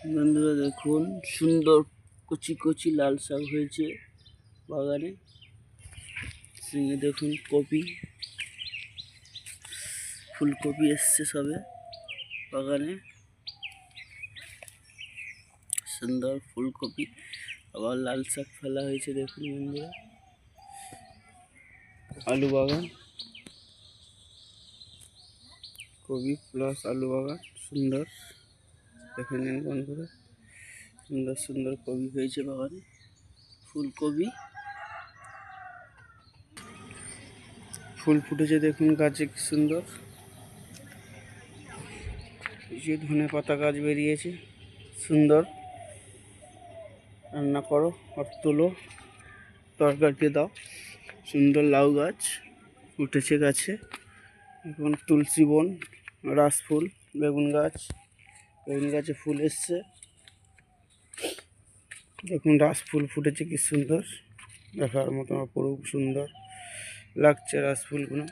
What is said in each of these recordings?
বন্ধুরা দেখুন, সুন্দর কচি কচি লাল শাক হয়েছে বাগানে। সঙ্গে দেখুন কপি, ফুলকপি এসছে সবে বাগানে। সুন্দর ফুলকপি, আবার লাল শাক ফেলা হয়েছে। দেখুন বন্ধুরা, আলু বাগান, কপি প্লাস আলু বাগান সুন্দর। দেখে নিন বন্ধুরা, সুন্দর সুন্দর কপি হয়েছে বাগানে। ফুলকপি, ফুল ফুটেছে দেখুন গাছে, কি সুন্দর। যে ধনে পাতা গাছ বেরিয়েছে, সুন্দর। রান্না করো আর তোলো, তরকারিতে দাও। সুন্দর লাউ গাছ উঠেছে গাছে। এখন তুলসী বন, রাসফুল, বেগুন গাছে ফুল এসছে। দেখুন রাসফুল ফুটেছে, কি সুন্দর, দেখার মতো অপরূপ সুন্দর লাগছে রাসফুলগুলো।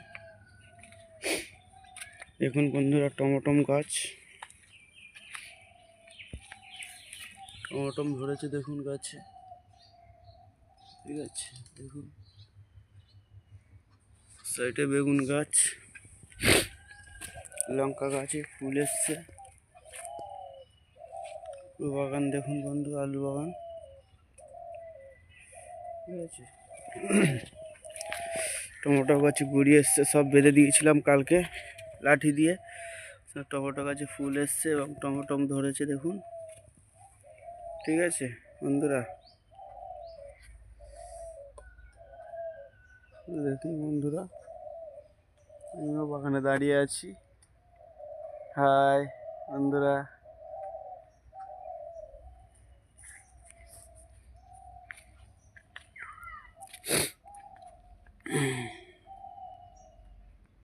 দেখুন বন্ধুরা, টমেটো গাছ, টমেটো ধরেছে দেখুন গাছে, ঠিক আছে। দেখুন সাইডে বেগুন গাছ, লঙ্কা গাছে ফুল এসছে। আলু বাগান দেখুন বন্ধু, আলু বাগান, ঠিক আছে। টমেটো গাছে গুড়ি এসছে, সব বেঁধে দিয়েছিলাম কালকে লাঠি দিয়ে। সব টমেটো গাছে ফুল এসছে এবং টমেটো ধরেছে দেখুন, ঠিক আছে বন্ধুরা। দেখুন বন্ধুরা, আমিও বাগানে দাঁড়িয়ে আছি। হাই বন্ধুরা।